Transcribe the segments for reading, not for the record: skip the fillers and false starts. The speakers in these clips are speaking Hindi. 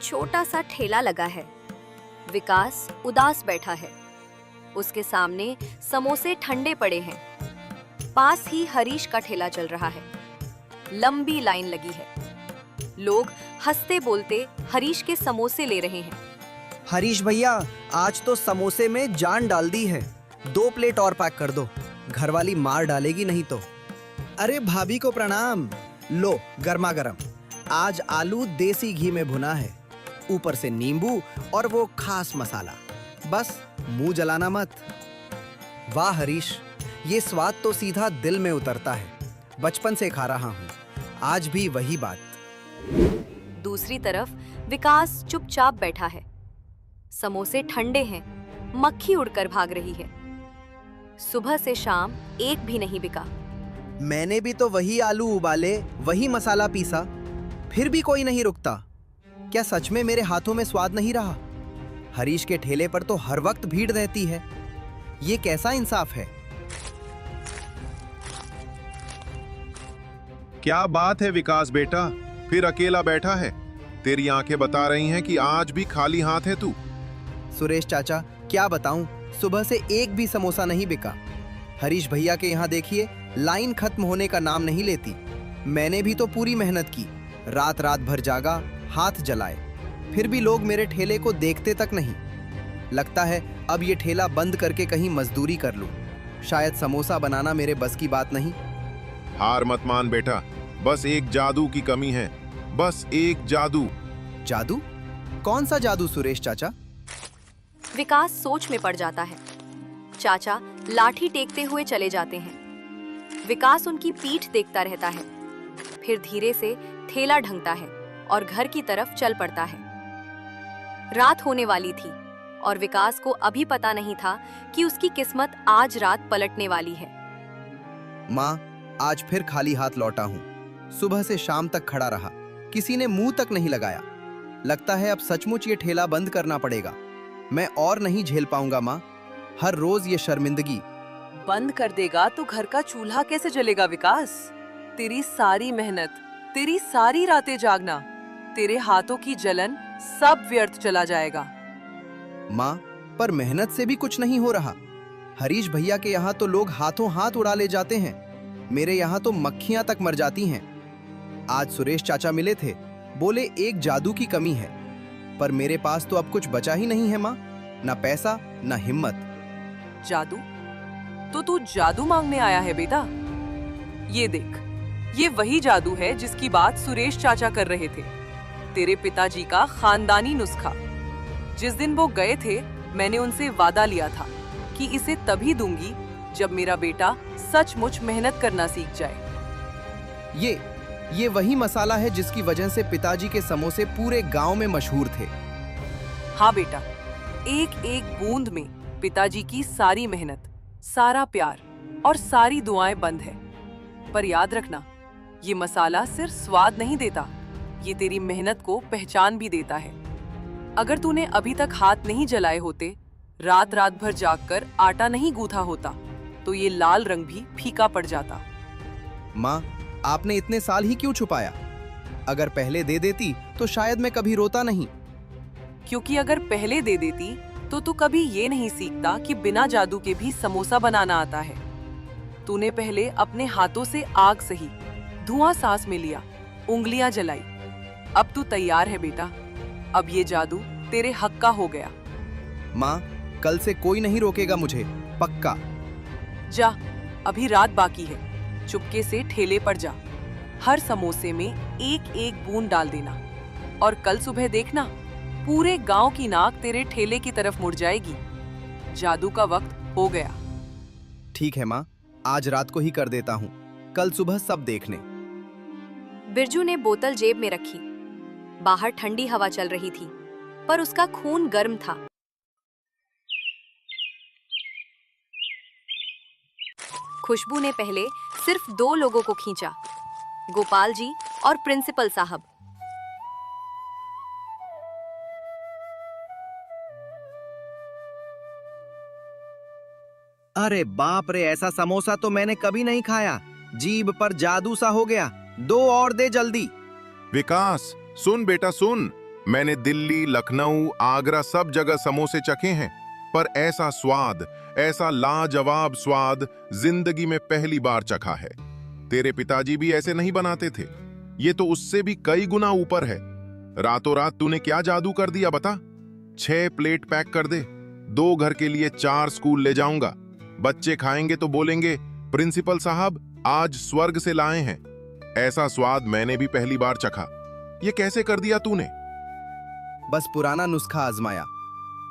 छोटा सा ठेला लगा है। विकास उदास बैठा है। उसके सामने समोसे ठंडे पड़े हैं। पास ही हरीश का ठेला चल रहा है। लंबी लाइन लगी है। लोग हंसते बोलते हरीश के समोसे ले रहे हैं। हरीश भैया, आज तो समोसे में जान डाल दी है। 2 प्लेट और पैक कर दो, घरवाली मार डालेगी नहीं तो। अरे भाभी को प्रणाम। लो गर्मा गर्म। आज आलू देसी घी में भुना है, ऊपर से नींबू और वो खास मसाला। बस मुंह जलाना मत। वाह हरीश, ये स्वाद तो सीधा दिल में उतरता है। बचपन से खा रहा हूँ, आज भी वही बात। दूसरी तरफ विकास चुपचाप बैठा है। समोसे ठंडे हैं, मक्खी उड़कर भाग रही है। सुबह से शाम एक भी नहीं बिका। मैंने भी तो वही आलू उबाले, वही मसाला पीसा, फिर भी कोई नहीं रुकता। क्या सच में मेरे हाथों में स्वाद नहीं रहा? हरीश के ठेले पर तो हर वक्त भीड़ रहती है। ये कैसा इंसाफ है? क्या बात है विकास बेटा, फिर अकेला बैठा है? तेरी आंखें बता रही हैं कि आज भी खाली हाथ है तू। सुरेश चाचा, क्या बताऊं, सुबह से एक भी समोसा नहीं बिका। हरीश भैया के यहाँ देखिए, लाइन खत्म होने का नाम नहीं लेती। मैंने भी तो पूरी मेहनत की, रात रात भर जागा, हाथ जलाए, फिर भी लोग मेरे ठेले को देखते तक नहीं। लगता है अब ये ठेला बंद करके कहीं मजदूरी कर लूं। शायद समोसा बनाना मेरे बस की बात नहीं। हार मत मान बेटा, बस एक जादू की कमी है, बस एक जादू। जादू? कौन सा जादू सुरेश चाचा? विकास सोच में पड़ जाता है। चाचा लाठी टेकते हुए चले जाते हैं। विकास उनकी पीठ देखता रहता है, फिर धीरे से ठेला ढंगता है और घर की तरफ चल पड़ता है। रात होने वाली थी और विकास को अभी पता नहीं था कि उसकी किस्मत आज रात पलटने वाली है। माँ, आज फिर खाली हाथ लौटा हूँ। सुबह से शाम तक खड़ा रहा, किसी ने मुंह तक नहीं लगाया। लगता है अब सचमुच ये ठेला बंद करना पड़ेगा। मैं और नहीं झेल पाऊंगा माँ, हर रोज ये शर्मिंदगी। बंद कर देगा तो घर का चूल्हा कैसे जलेगा विकास? तेरी सारी मेहनत, तेरी सारी रातें जागना, तेरे हाथों की जलन सब व्यर्थ चला जाएगा। माँ, पर मेहनत से भी कुछ नहीं हो रहा। हरीश भैया के यहाँ तो लोग हाथों हाथ उड़ा ले जाते हैं, मेरे यहाँ तो मक्खियां तक मर जाती हैं। आज सुरेश चाचा मिले थे, बोले एक जादू की कमी है, पर मेरे पास तो अब कुछ बचा ही नहीं है माँ, ना पैसा ना हिम्मत। जादू? तो तू जादू मांगने आया है बेटा? ये देख, ये वही जादू है जिसकी बात सुरेश चाचा कर रहे थे। तेरे पिताजी का खानदानी नुस्खा। जिस दिन वो गए थे, मैंने उनसे वादा लिया था कि इसे तभी दूंगी जब मेरा बेटा सचमुच मेहनत करना सीख जाए। ये वही मसाला है जिसकी वजह से पिताजी के समोसे पूरे गांव में मशहूर थे। हाँ बेटा, एक एक बूंद में पिताजी की सारी मेहनत, सारा प्यार और सारी दुआएं बंद है। पर याद रखना, ये मसाला सिर्फ स्वाद नहीं देता, ये तेरी मेहनत को पहचान भी देता है। अगर तूने अभी तक हाथ नहीं जलाए होते, रात रात भर जागकर आटा नहीं गूंथा होता, तो ये लाल रंग भी फीका पड़ जाता। माँ, आपने इतने साल ही क्यों छुपाया? अगर पहले दे देती तो शायद मैं कभी रोता नहीं। क्योंकि अगर पहले दे देती तो तू कभी ये नहीं सीखता कि बिना जादू के भी समोसा बनाना आता है। तूने पहले अपने हाथों से आग सही, धुआं सांस में लिया, उंगलियां जलाई। अब तू तैयार है बेटा, अब ये जादू तेरे हक का हो गया। माँ, कल से कोई नहीं रोकेगा मुझे, पक्का। जा, अभी रात बाकी है, चुपके से ठेले पर जा। हर समोसे में एक एक बूंद डाल देना, और कल सुबह देखना, पूरे गांव की नाक तेरे ठेले की तरफ मुड़ जाएगी। जादू का वक्त हो गया। ठीक है माँ, आज रात को ही कर देता हूँ, कल सुबह सब देखने। बिरजू ने बोतल जेब में रखी। बाहर ठंडी हवा चल रही थी, पर उसका खून गर्म था। खुशबू ने पहले सिर्फ 2 लोगों को खींचा, गोपाल जी और प्रिंसिपल साहब। अरे बाप रे, ऐसा समोसा तो मैंने कभी नहीं खाया। जीभ पर जादू सा हो गया। 2 और दे जल्दी। विकास, सुन बेटा सुन, मैंने दिल्ली, लखनऊ, आगरा सब जगह समोसे चखे हैं, पर ऐसा स्वाद, ऐसा लाजवाब स्वाद जिंदगी में पहली बार चखा है। तेरे पिताजी भी ऐसे नहीं बनाते थे, ये तो उससे भी कई गुना ऊपर है। रातों रात तूने क्या जादू कर दिया बता। 6 प्लेट पैक कर दे, 2 घर के लिए 4 स्कूल ले जाऊंगा। बच्चे खाएंगे तो बोलेंगे प्रिंसिपल साहब आज स्वर्ग से लाए हैं। ऐसा स्वाद मैंने भी पहली बार चखा। ये कैसे कर दिया तूने? बस पुराना नुस्खा आजमाया।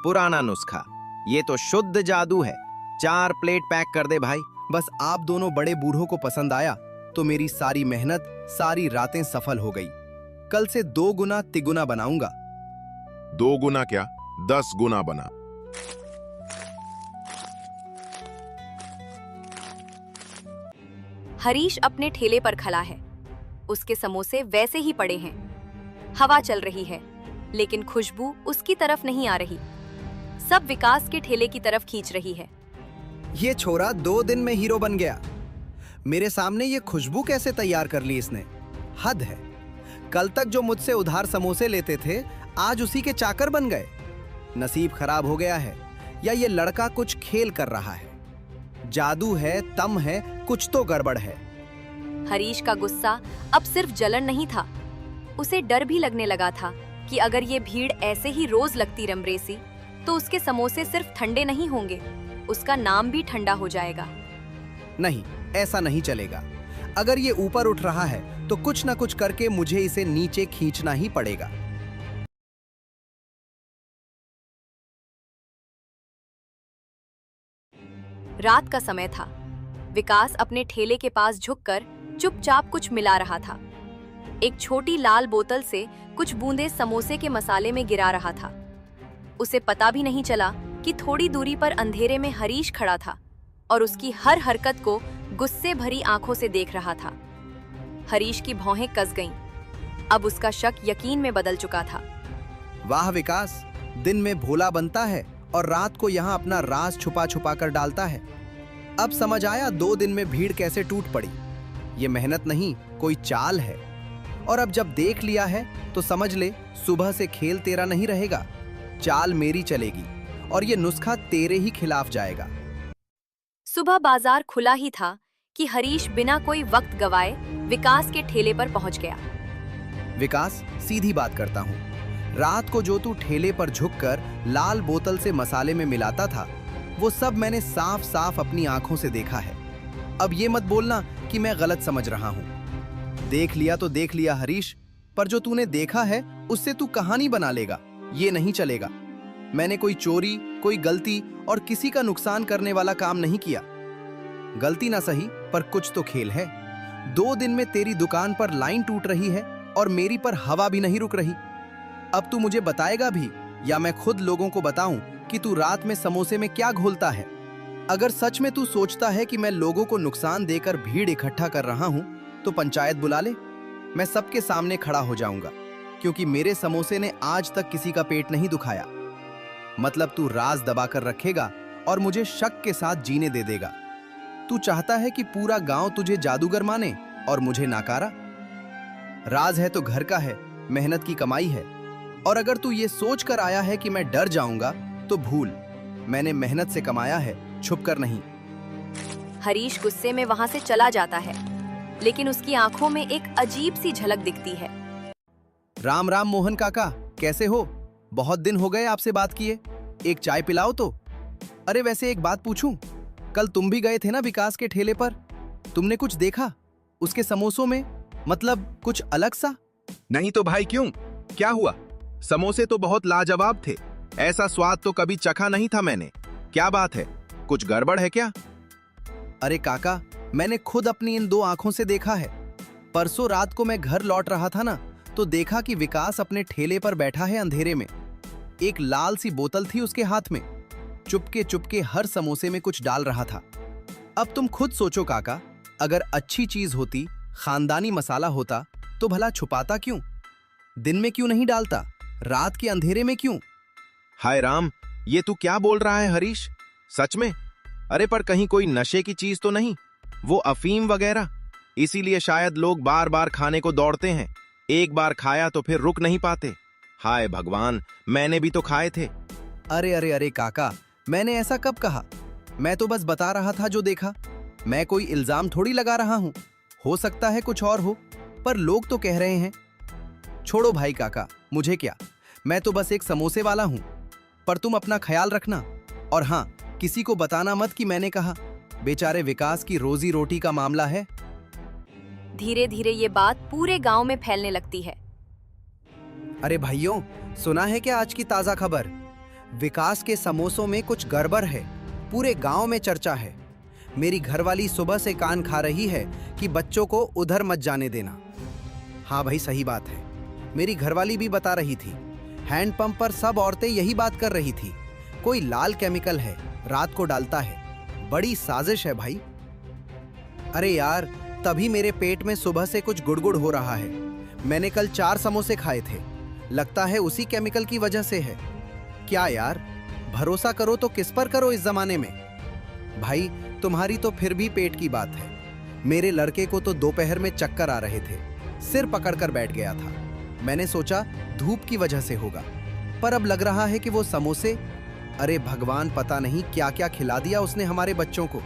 पुराना नुस्खा, ये तो शुद्ध जादू है। 4 प्लेट पैक कर दे भाई। बस आप दोनों बड़े बूढ़ों को पसंद आया तो मेरी सारी मेहनत, सारी रातें सफल हो गई। कल से 2 गुना तिगुना बनाऊंगा। 2 गुना क्या, 10 गुना बना। हरीश अपने ठेले पर खड़ा है। उसके समोसे वैसे ही पड़े हैं। हवा चल रही है, लेकिन खुशबू उसकी तरफ नहीं आ रही। सब विकास के ठेले की तरफ खींच रही है। ये छोरा 2 दिन में हीरो बन गया। मेरे सामने ये खुशबू कैसे तैयार कर ली इसने? हद है। कल तक जो मुझसे उधार समोसे लेते थे, आज उसी के चाकर बन गए। नसीब खराब हो गया है, या ये लड़का कुछ खेल कर रहा है। जादू है, तम है, कुछ तो गड़बड़ है। हरीश का गुस्सा अब सिर्फ जलन नहीं था, उसे डर भी लगने लगा था कि अगर ये भीड़ ऐसे ही रोज लगती रमरेसी, तो उसके समोसे सिर्फ ठंडे नहीं होंगे, उसका नाम भी ठंडा हो जाएगा। नहीं, ऐसा नहीं चलेगा। अगर ये ऊपर उठ रहा है तो कुछ ना कुछ करके मुझे इसे नीचे खींचना ही पड़ेगा। रात का समय था। विकास अपने ठेले के पास झुककर चुपचाप कुछ मिला रहा था। एक छोटी लाल बोतल से कुछ बूंदे समोसे के मसाले में गिरा रहा था। उसे पता भी नहीं चला कि थोड़ी दूरी पर अंधेरे में हरीश खड़ा था और उसकी हर हरकत को गुस्से भरी आंखों से देख रहा था। हरीश की भौहें कस गईं। अब उसका शक यकीन में बदल चुका था। वाह विकास, दिन में भोला बनता है और रात को यहाँ अपना राज छुपा छुपा कर डालता है। अब समझ आया 2 दिन में भीड़ कैसे टूट पड़ी। ये मेहनत नहीं, कोई चाल है। और अब जब देख लिया है तो समझ ले, सुबह से खेल तेरा नहीं रहेगा, चाल मेरी चलेगी और ये नुस्खा तेरे ही खिलाफ जाएगा। सुबह बाजार खुला ही था कि हरीश बिना कोई वक्त गवाए विकास के ठेले पर पहुंच गया। विकास, सीधी बात करता हूँ, रात को जो तू ठेले पर झुककर लाल बोतल से मसाले में मिलाता था, वो सब मैंने साफ साफ अपनी आंखों से देखा है। अब ये मत बोलना कि मैं गलत समझ रहा हूँ। देख लिया तो देख लिया हरीश, पर जो तूने देखा है उससे तू कहानी बना लेगा, ये नहीं चलेगा। मैंने कोई चोरी, कोई गलती और किसी का नुकसान करने वाला काम नहीं किया। गलती ना सही, पर कुछ तो खेल है। 2 दिन में तेरी दुकान पर लाइन टूट रही है और मेरी पर हवा भी नहीं रुक रही। अब तू मुझे बताएगा भी, या मैं खुद लोगों को बताऊं कि तू रात में समोसे में क्या घोलता है? अगर सच में तू सोचता है कि मैं लोगों को नुकसान देकर भीड़ इकट्ठा कर रहा हूं, तो पंचायत बुला ले। मैं सबके सामने खड़ा हो जाऊंगा, क्योंकि मेरे समोसे ने आज तक किसी का पेट नहीं दुखाया। मतलब तू राज दबाकर रखेगा और मुझे शक के साथ जीने दे देगा। तू चाहता है कि पूरा गांव तुझे जादूगर माने और मुझे नाकारा। राज है तो घर का है, मेहनत की कमाई है। और अगर तू ये सोच कर आया है कि मैं डर जाऊंगा, तो भूल। मैंने मेहनत से कमाया है, छुपकर नहीं। हरीश गुस्से में वहां से चला जाता है, लेकिन उसकी आंखों में एक अजीब सी झलक दिखती है। राम राम मोहन काका, कैसे हो? बहुत दिन हो गए आपसे बात किए। एक चाय पिलाओ तो। अरे वैसे एक बात पूछूं, कल तुम भी गए थे ना विकास के ठेले पर? तुमने कुछ देखा उसके समोसों में? मतलब कुछ अलग सा? नहीं तो भाई, क्यों? क्या हुआ? समोसे तो बहुत लाजवाब थे। ऐसा स्वाद तो कभी चखा नहीं था मैंने। क्या बात है, कुछ गड़बड़ है क्या? अरे काका, मैंने खुद अपनी इन 2 आंखों से देखा है। परसों रात को मैं घर लौट रहा था ना, तो देखा कि विकास अपने ठेले पर बैठा है अंधेरे में। एक लाल सी बोतल थी उसके हाथ में। चुपके चुपके हर समोसे में कुछ डाल रहा था। अब तुम खुद सोचो काका, अगर अच्छी चीज होती, खानदानी मसाला होता, तो भला छुपाता क्यों? दिन में क्यों नहीं डालता? रात के अंधेरे में क्यों? हाय राम, ये तू क्या बोल रहा है हरीश? सच में? अरे पर कहीं कोई नशे की चीज तो नहीं? वो अफीम वगैरह? इसीलिए शायद लोग बार बार खाने को दौड़ते हैं। एक बार खाया तो फिर रुक नहीं पाते। हाय भगवान, मैंने भी तो खाए थे। अरे अरे अरे काका, मैंने ऐसा कब कहा? मैं तो बस बता रहा था जो देखा। मैं कोई इल्जाम थोड़ी लगा रहा हूँ। हो सकता है कुछ और हो, पर लोग तो कह रहे हैं। छोड़ो भाई काका, मुझे क्या, मैं तो बस एक समोसे वाला हूँ। पर तुम अपना ख्याल रखना, और हाँ, किसी को बताना मत कि मैंने कहा। बेचारे विकास की रोजी रोटी का मामला है। धीरे धीरे ये बात पूरे गांव में फैलने लगती है। अरे भाइयों, सुना है क्या आज की ताजा खबर? विकास के समोसों में कुछ गड़बड़ है। पूरे गांव में चर्चा है। मेरी घरवाली सुबह से कान खा रही है कि बच्चों को उधर मत जाने देना। हाँ भाई, सही बात है। मेरी घरवाली भी बता रही थी। हैंडपंप पर सब औरतें यही बात कर रही थी। कोई लाल केमिकल है, रात को डालता है। बड़ी साजिश है भाई। अरे यार, तभी मेरे पेट में सुबह से कुछ गुड़गुड़ हो रहा है। मैंने कल 4 समोसे खाए थे। लगता है उसी केमिकल की वजह से है। क्या यार, भरोसा करो तो किस पर करो इस जमाने में? भाई, तुम्हारी तो फिर भी पेट की बात है। मेरे लड़के को तो दोपहर में चक्कर आ रहे थे। सिर पकड़कर बैठ गया था। मैंने सोचा धूप की वजह से होगा, पर अब लग रहा है कि वो समोसे। अरे भगवान, पता नहीं क्या क्या खिला दिया उसने हमारे बच्चों को।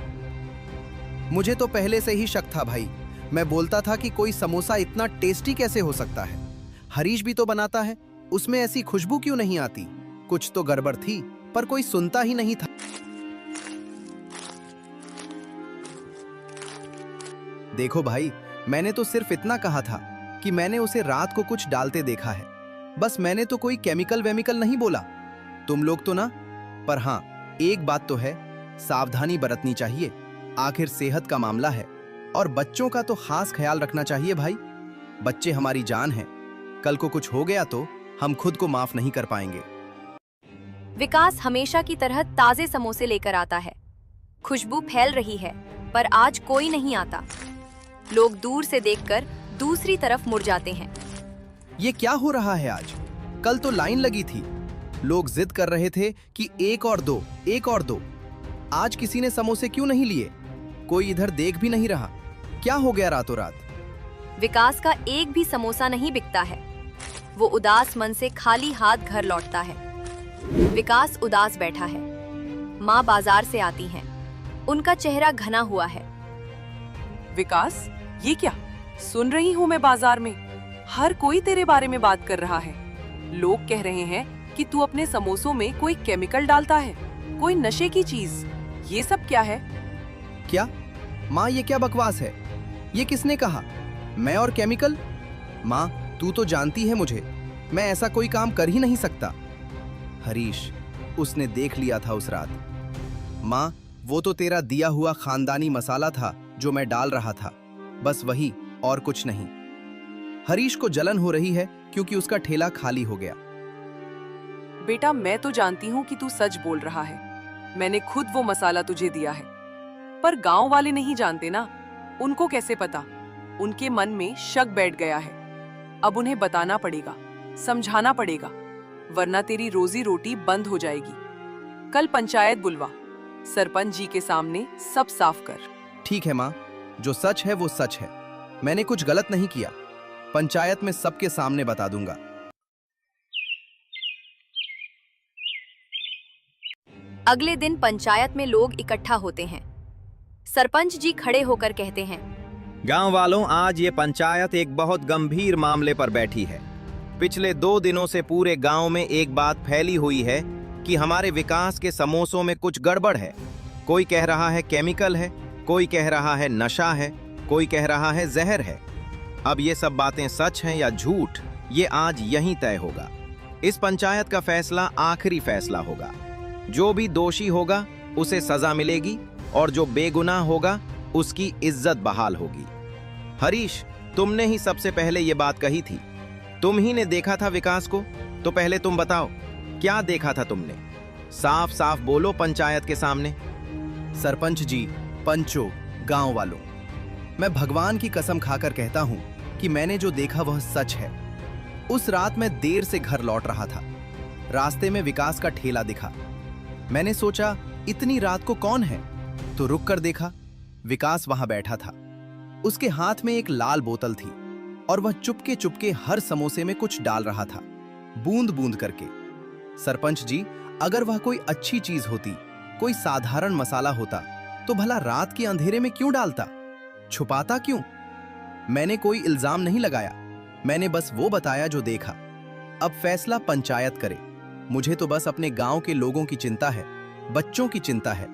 मुझे तो पहले से ही शक था भाई। मैं बोलता था कि कोई समोसा इतना टेस्टी कैसे हो सकता है। हरीश भी तो बनाता है, उसमें ऐसी खुशबू क्यों नहीं आती? कुछ तो गड़बड़ थी, पर कोई सुनता ही नहीं था। देखो भाई, मैंने तो सिर्फ इतना कहा था कि मैंने उसे रात को कुछ डालते देखा है। बस मैंने तो कोई केमिकल वेमिकल नहीं बोला। तुम लोग तो ना। पर हाँ, एक बात तो है, सावधानी बरतनी चाहिए। आखिर सेहत का मामला है, और बच्चों का तो खास ख्याल रखना चाहिए भाई। बच्चे हमारी जान हैं। कल को कुछ हो गया तो हम खुद को माफ नहीं कर पाएंगे। विकास हमेशा की तरह ताजे समोसे लेकर आता है। खुशबू फैल रही है, पर आज कोई नहीं आता। लोग दूर से देखकर दूसरी तरफ मुड़ जाते हैं। ये क्या हो रहा है आज? कल तो लाइन लगी थी। लोग जिद कर रहे थे कि एक और दो, एक और दो। आज किसी ने समोसे क्यों नहीं लिए? कोई इधर देख भी नहीं रहा। क्या हो गया रातों रात? विकास का एक भी समोसा नहीं बिकता है। वो उदास मन से खाली हाथ घर लौटता है। विकास उदास बैठा है। माँ बाजार से आती हैं। उनका चेहरा घना हुआ है। विकास, ये क्या सुन रही हूँ मैं? बाजार में हर कोई तेरे बारे में बात कर रहा है। लोग कह रहे हैं कि तू अपने समोसों में कोई केमिकल डालता है, कोई नशे की चीज। ये सब क्या है? क्या माँ, ये क्या बकवास है? ये किसने कहा? मैं और केमिकल? माँ, तू तो जानती है मुझे। मैं ऐसा कोई काम कर ही नहीं सकता। हरीश, उसने देख लिया था उस रात। माँ, वो तो तेरा दिया हुआ खानदानी मसाला था जो मैं डाल रहा था। बस वही, और कुछ नहीं। हरीश को जलन हो रही है क्योंकि उसका ठेला खाली हो गया। बेटा, मैं तो जानती हूँ कि तू सच बोल रहा है। मैंने खुद वो मसाला तुझे दिया है। पर गांव वाले नहीं जानते ना। उनको कैसे पता? उनके मन में शक बैठ गया है। अब उन्हें बताना पड़ेगा, समझाना पड़ेगा, वरना तेरी रोजी रोटी बंद हो जाएगी। कल पंचायत बुलवा, सरपंच जी के सामने सब साफ कर। ठीक है माँ, जो सच है वो सच है। मैंने कुछ गलत नहीं किया। पंचायत में सबके सामने बता दूंगा। अगले दिन पंचायत में लोग इकट्ठा होते हैं। सरपंच जी खड़े होकर कहते हैं, गांव वालों, आज ये पंचायत एक बहुत गंभीर मामले पर बैठी है। पिछले 2 दिनों से पूरे गांव में एक बात फैली हुई है कि हमारे विकास के समोसों में कुछ गड़बड़ है। कोई कह रहा है केमिकल है, कोई कह रहा है नशा है, कोई कह रहा है जहर है। अब ये सब बातें सच हैं या झूठ, ये आज यहीं तय होगा। इस पंचायत का फैसला आखिरी फैसला होगा। जो भी दोषी होगा उसे सजा मिलेगी, और जो बेगुनाह होगा उसकी इज्जत बहाल होगी। हरीश, तुमने ही सबसे पहले ये बात कही थी। तुम ही ने देखा था विकास को, तो पहले तुम बताओ, क्या देखा था तुमने? साफ साफ बोलो पंचायत के सामने। सरपंच जी, पंचों, गांव वालों, मैं भगवान की कसम खाकर कहता हूं कि मैंने जो देखा वह सच है। उस रात मैं देर से घर लौट रहा था। रास्ते में विकास का ठेला दिखा। मैंने सोचा इतनी रात को कौन है, तो रुक कर देखा। विकास वहां बैठा था। उसके हाथ में एक लाल बोतल थी, और वह चुपके चुपके हर समोसे में कुछ डाल रहा था। बूंद बूंद करके। सरपंच जी, अगर वह कोई अच्छी चीज होती, कोई साधारण मसाला होता, तो भला रात के अंधेरे में क्यों डालता, छुपाता क्यों? मैंने कोई इल्जाम नहीं लगाया, मैंने बस वो बताया जो देखा। अब फैसला पंचायत करे। मुझे तो बस अपने गांव के लोगों की चिंता है, बच्चों की चिंता है।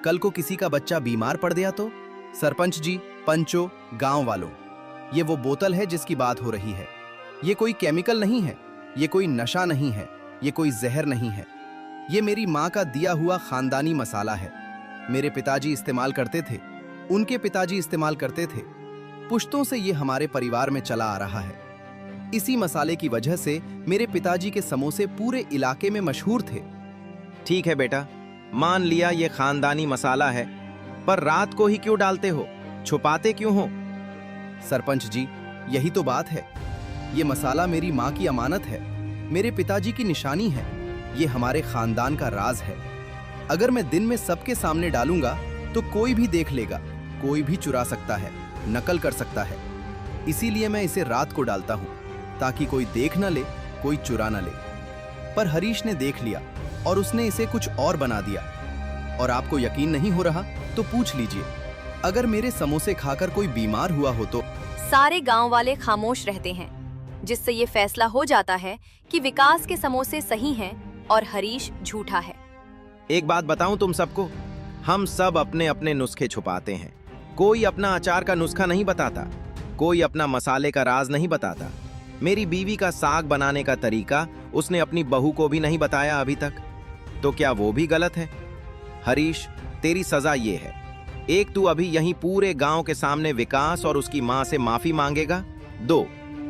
कल को किसी का बच्चा बीमार पड़ गया तो? सरपंच जी, पंचों, गांव वालों, ये वो बोतल है जिसकी बात हो रही है। ये कोई केमिकल नहीं है, ये कोई नशा नहीं है, ये कोई जहर नहीं है। ये मेरी माँ का दिया हुआ खानदानी मसाला है। मेरे पिताजी इस्तेमाल करते थे, उनके पिताजी इस्तेमाल करते थे। पुश्तों से ये हमारे परिवार में चला आ रहा है। इसी मसाले की वजह से मेरे पिताजी के समोसे पूरे इलाके में मशहूर थे। ठीक है बेटा, मान लिया ये खानदानी मसाला है, पर रात को ही क्यों डालते हो, छुपाते क्यों हो? सरपंच जी, यही तो बात है। ये मसाला मेरी माँ की अमानत है, मेरे पिताजी की निशानी है, ये हमारे खानदान का राज है। अगर मैं दिन में सबके सामने डालूंगा तो कोई भी देख लेगा, कोई भी चुरा सकता है, नकल कर सकता है। इसीलिए मैं इसे रात को डालता हूँ, ताकि कोई देख न ले, कोई चुरा न ले। पर हरीश ने देख लिया और उसने इसे कुछ और बना दिया। और आपको यकीन नहीं हो रहा तो पूछ लीजिए, अगर मेरे समोसे खाकर कोई बीमार हुआ हो तो? सारे गांव वाले खामोश रहते हैं, जिससे ये फैसला हो जाता है कि विकास के समोसे सही हैं और हरीश झूठा है। एक बात बताऊं तुम सबको, हम सब अपने अपने नुस्खे छुपाते हैं। कोई अपना अचार का नुस्खा नहीं बताता, कोई अपना मसाले का राज नहीं बताता। मेरी बीवी का साग बनाने का तरीका उसने अपनी बहू को भी नहीं बताया अभी तक, तो क्या वो भी गलत है? हरीश, तेरी सजा ये है, एक, तू अभी यहीं पूरे गांव के सामने विकास और उसकी मां से माफी मांगेगा। 2,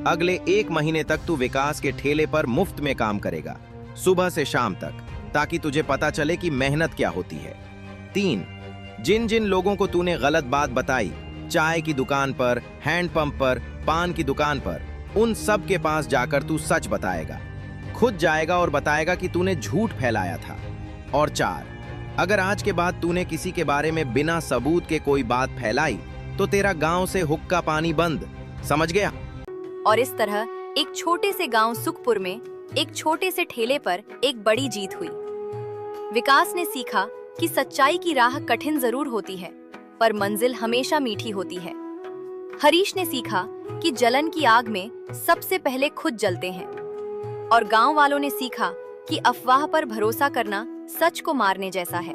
अगले 1 महीने तक तू विकास के ठेले पर मुफ्त में काम करेगा, सुबह से शाम तक, ताकि तुझे पता चले कि मेहनत क्या होती है। 3, जिन जिन लोगों को तूने गलत बात बताई, चाय की दुकान पर, हैंडपंप पर, पान की दुकान पर, उन सब के पास जाकर तू सच बताएगा, खुद जाएगा और बताएगा कि तूने झूठ फैलाया था। और 4, अगर आज के बाद तूने किसी के बारे में बिना सबूत के कोई बात फैलाई तो तेरा गांव से हुक्का पानी बंद, समझ गया? और इस तरह एक छोटे से गांव सुखपुर में एक छोटे से ठेले पर एक बड़ी जीत हुई। विकास ने सीखा कि सच्चाई की राह कठिन जरूर होती है, पर मंजिल हमेशा मीठी होती है। हरीश ने सीखा कि जलन की आग में सबसे पहले खुद जलते हैं, और गांव वालों ने सीखा कि अफवाह पर भरोसा करना सच को मारने जैसा है।